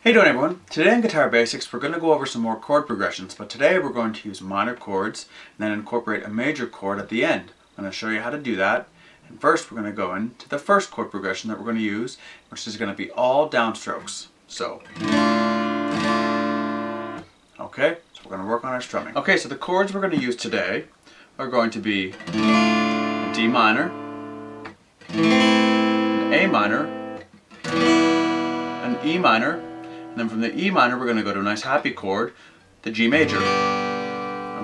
Hey doing everyone, today in Guitar Basics we're going to go over some more chord progressions, but today we're going to use minor chords and then incorporate a major chord at the end. I'm going to show you how to do that, and first we're going to go into the first chord progression that we're going to use, which is going to be all downstrokes. So, okay, so we're going to work on our strumming. Okay, so the chords we're going to use today are going to be a D minor, an A minor, an E minor, and then from the E minor we're going to go to a nice happy chord, the G major.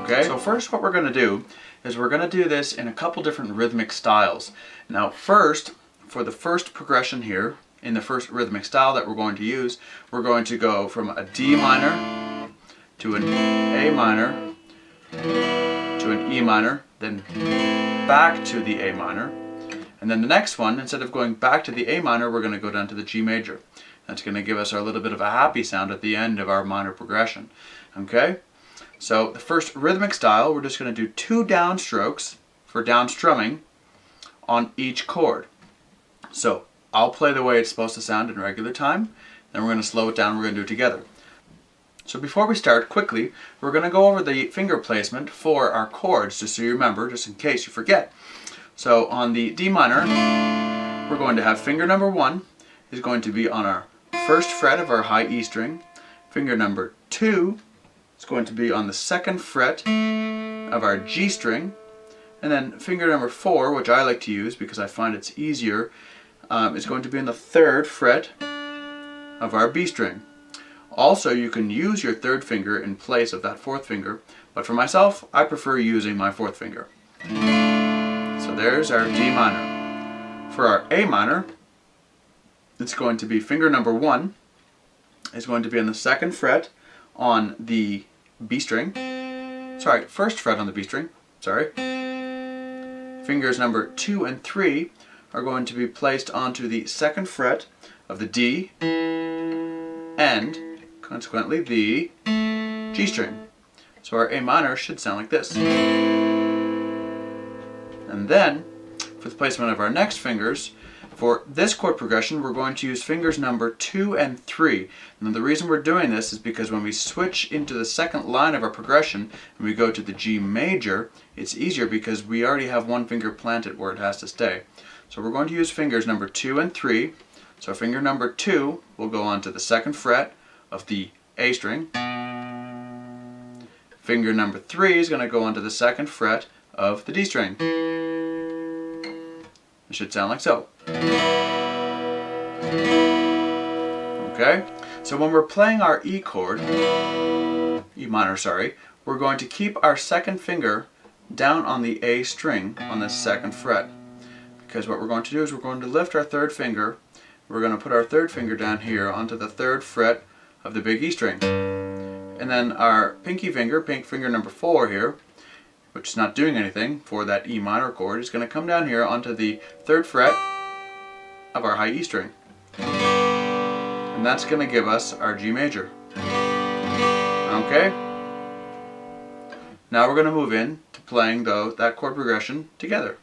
Okay, so first what we're going to do is we're going to do this in a couple different rhythmic styles. Now first, for the first progression here, in the first rhythmic style that we're going to use, we're going to go from a D minor to an A minor to an E minor, then back to the A minor, and then the next one, instead of going back to the A minor, we're going to go down to the G major. That's going to give us our little bit of a happy sound at the end of our minor progression. Okay? So the first rhythmic style, we're just going to do 2 downstrokes for down strumming on each chord. So I'll play the way it's supposed to sound in regular time, then we're going to slow it down, we're going to do it together. So before we start, quickly, we're going to go over the finger placement for our chords, just so you remember, just in case you forget. So on the D minor, we're going to have finger number 1 is going to be on our first fret of our high E string. Finger number 2 is going to be on the 2nd fret of our G string. And then finger number 4, which I like to use because I find it's easier, is going to be on the 3rd fret of our B string. Also, you can use your 3rd finger in place of that 4th finger, but for myself, I prefer using my 4th finger. So there's our D minor. For our A minor, it's going to be finger number 1 is going to be on the 2nd fret on the B string. Sorry, 1st fret on the B string. Sorry. Fingers number 2 and 3 are going to be placed onto the 2nd fret of the D and consequently the G string. So our A minor should sound like this. And then for the placement of our next fingers, for this chord progression, we're going to use fingers number 2 and 3. And the reason we're doing this is because when we switch into the second line of our progression and we go to the G major, it's easier because we already have one finger planted where it has to stay. So we're going to use fingers number 2 and 3. So finger number 2 will go on to the 2nd fret of the A string. Finger number 3 is going to go onto the 2nd fret of the D string. It should sound like so. Okay? So when we're playing our E chord, E minor, sorry, we're going to keep our 2nd finger down on the A string on the 2nd fret. Because what we're going to do is we're going to lift our 3rd finger, we're going to put our 3rd finger down here onto the 3rd fret of the big E string. And then our pinky finger, pink finger number 4 here, which is not doing anything for that E minor chord, is going to come down here onto the 3rd fret of our high E string. And that's going to give us our G major. Okay? Now we're going to move in to playing that chord progression together.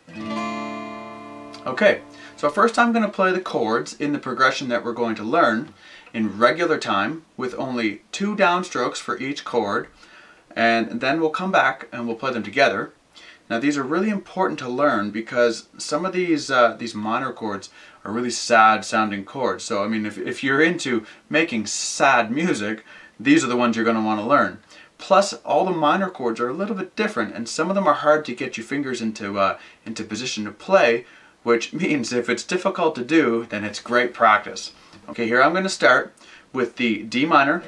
Okay, so first I'm going to play the chords in the progression that we're going to learn in regular time with only 2 downstrokes for each chord, and then we'll come back and we'll play them together. Now these are really important to learn because some of these minor chords are really sad sounding chords. So I mean, if you're into making sad music, these are the ones you're going to want to learn. Plus all the minor chords are a little bit different and some of them are hard to get your fingers into position to play, which means if it's difficult to do, then it's great practice. Okay, here I'm going to start with the D minor,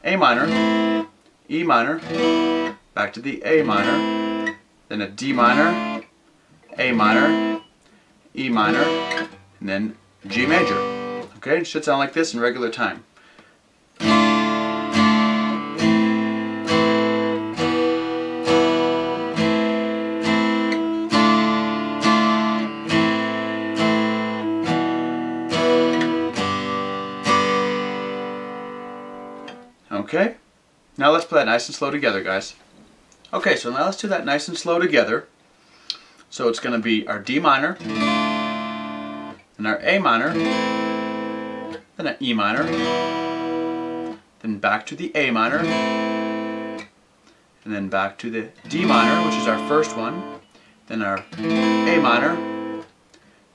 A minor, E minor, back to the A minor, then a D minor, A minor, E minor, and then G major. Okay, it should sound like this in regular time. Okay, now let's play it nice and slow together, guys. Okay, so now let's do that nice and slow together. So it's going to be our D minor, and our A minor, then an E minor, then back to the A minor, and then back to the D minor, which is our first one, then our A minor,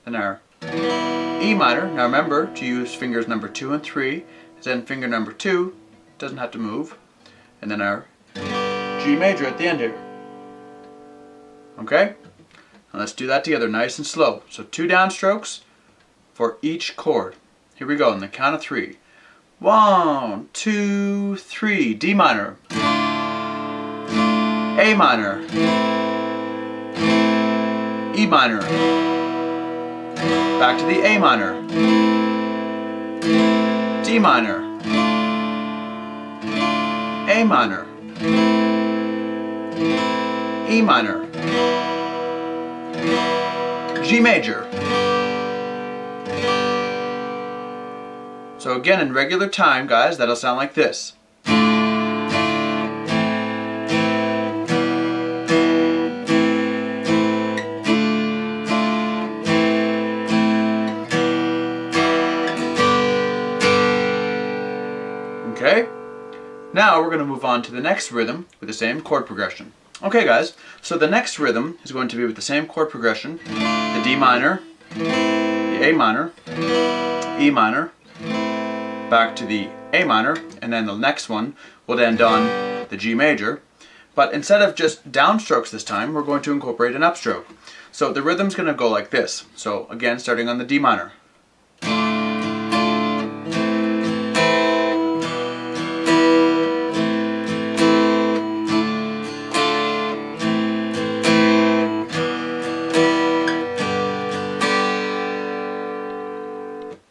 then our E minor. Now remember to use fingers number 2 and 3, then finger number 2 doesn't have to move, and then our G major at the end here. Okay? Now let's do that together nice and slow. So 2 downstrokes for each chord. Here we go, on the count of 3. 1, 2, 3. D minor, A minor, E minor, back to the A minor, D minor, A minor, E minor, G major. So again, in regular time, guys, that'll sound like this. Okay? Now we're going to move on to the next rhythm with the same chord progression. Okay guys, so the next rhythm is going to be with the same chord progression, the D minor, the A minor, E minor, back to the A minor, and then the next one will end on the G major. But instead of just downstrokes this time, we're going to incorporate an upstroke. So the rhythm's going to go like this. So again, starting on the D minor.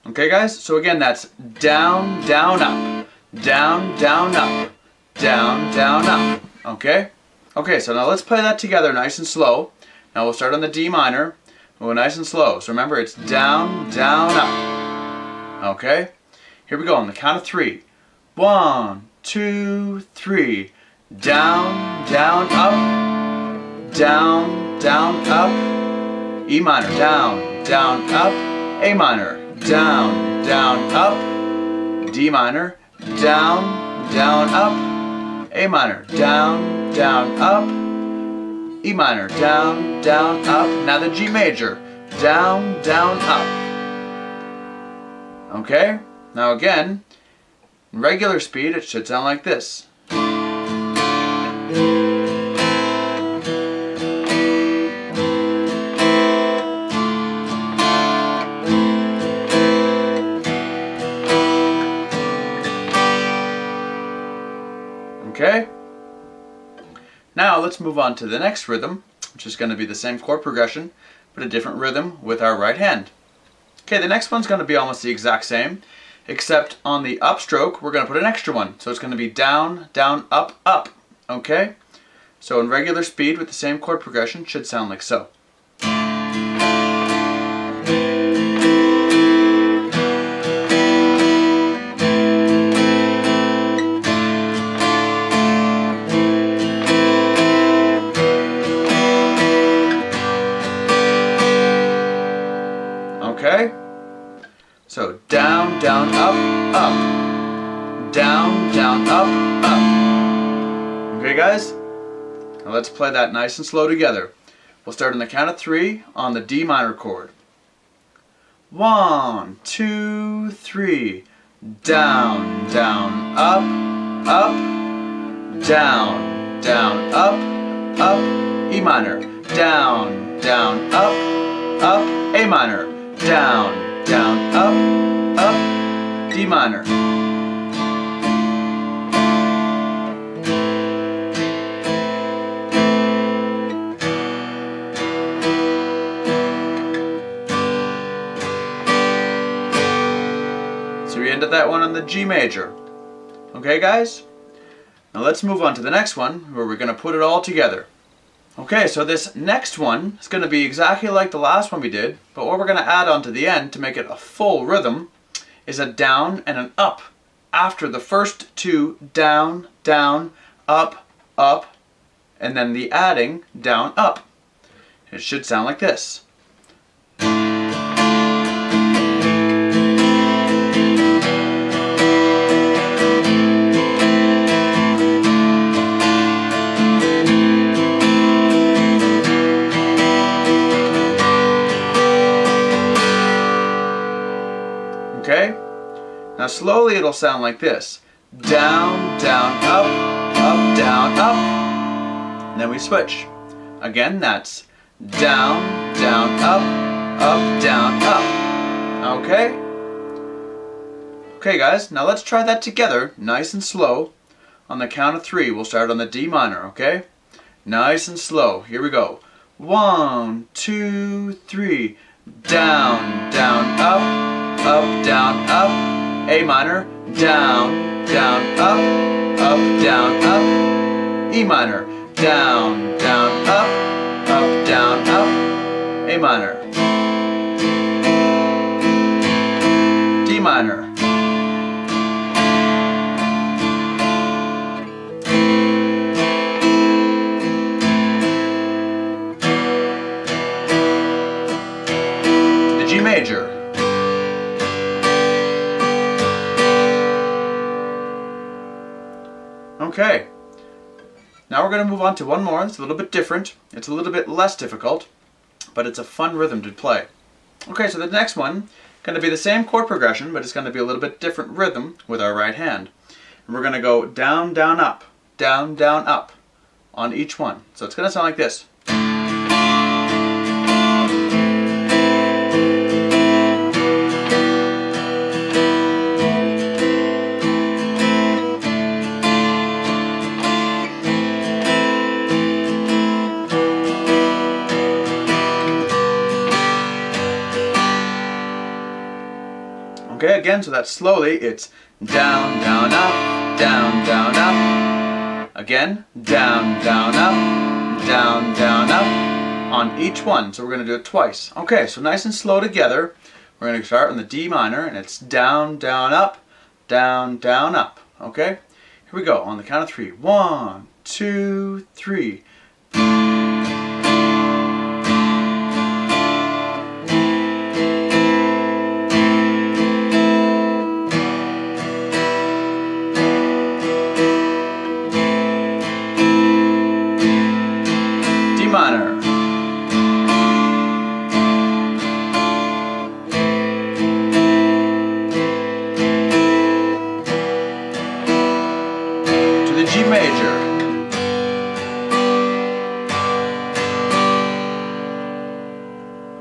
Okay guys, so again that's down, down, up, down, down, up, down, down, up, okay? Okay, so now let's play that together nice and slow. Now we'll start on the D minor, we'll go nice and slow. So remember it's down, down, up, okay? Here we go on the count of 3. 1, 2, 3, down, down, up, down, down, up, E minor, down, down, up, A minor, down, down, up, D minor, down, down, up, A minor, down, down, up, E minor, down, down, up. Now the G major, down, down, up. Okay? Now again, in regular speed it should sound like this. Okay? Now let's move on to the next rhythm, which is going to be the same chord progression, but a different rhythm with our right hand. Okay, the next one's going to be almost the exact same, except on the upstroke, we're going to put an extra one. So it's going to be down, down, up, up. Okay? So in regular speed with the same chord progression, should sound like so. Okay? So down, down, up, up. Down, down, up, up. Okay guys? Now let's play that nice and slow together. We'll start on the count of 3 on the D minor chord. 1, 2, 3. Down, down, up, up. Down, down, up, up. E minor. Down, down, up, up. A minor. Down, down, up, up, D minor. So we ended that one on the G major. Okay guys? Now let's move on to the next one where we're going to put it all together. Okay, so this next one is going to be exactly like the last one we did, but what we're going to add on to the end to make it a full rhythm is a down and an up after the first 2 down, down, up, up, and then the adding down, up. It should sound like this. Now slowly it'll sound like this. Down, down, up, up, down, up. And then we switch. Again, that's down, down, up, down, up. Okay? Okay guys, now let's try that together, nice and slow. On the count of 3, we'll start on the D minor, okay? Nice and slow. Here we go. 1, 2, 3. Down, down, up, down, up. A minor. Down, down, up, down, up. E minor. Down, down, up, down, up. A minor. D minor. G major. Okay, now we're going to move on to one more. It's a little bit different. It's a little bit less difficult, but it's a fun rhythm to play. Okay, so the next one going to be the same chord progression, but it's going to be a little bit different rhythm with our right hand. And we're going to go down, down, up on each one. So it's going to sound like this. Okay, again, so that's slowly, it's down, down, up, down, down, up. Again, down, down, up, down, down, up on each one. So we're going to do it twice. Okay, so nice and slow together. We're going to start on the D minor, and it's down, down, up, down, down, up. Okay, here we go on the count of 3. 1, 2, 3. Minor. To the G major.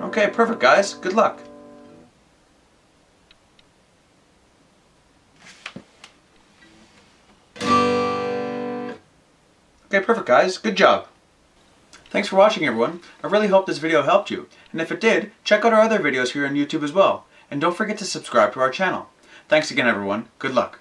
Okay, perfect guys. Good luck. Okay, perfect guys. Good job. Thanks for watching everyone. I really hope this video helped you. And if it did, check out our other videos here on YouTube as well. And don't forget to subscribe to our channel. Thanks again everyone. Good luck.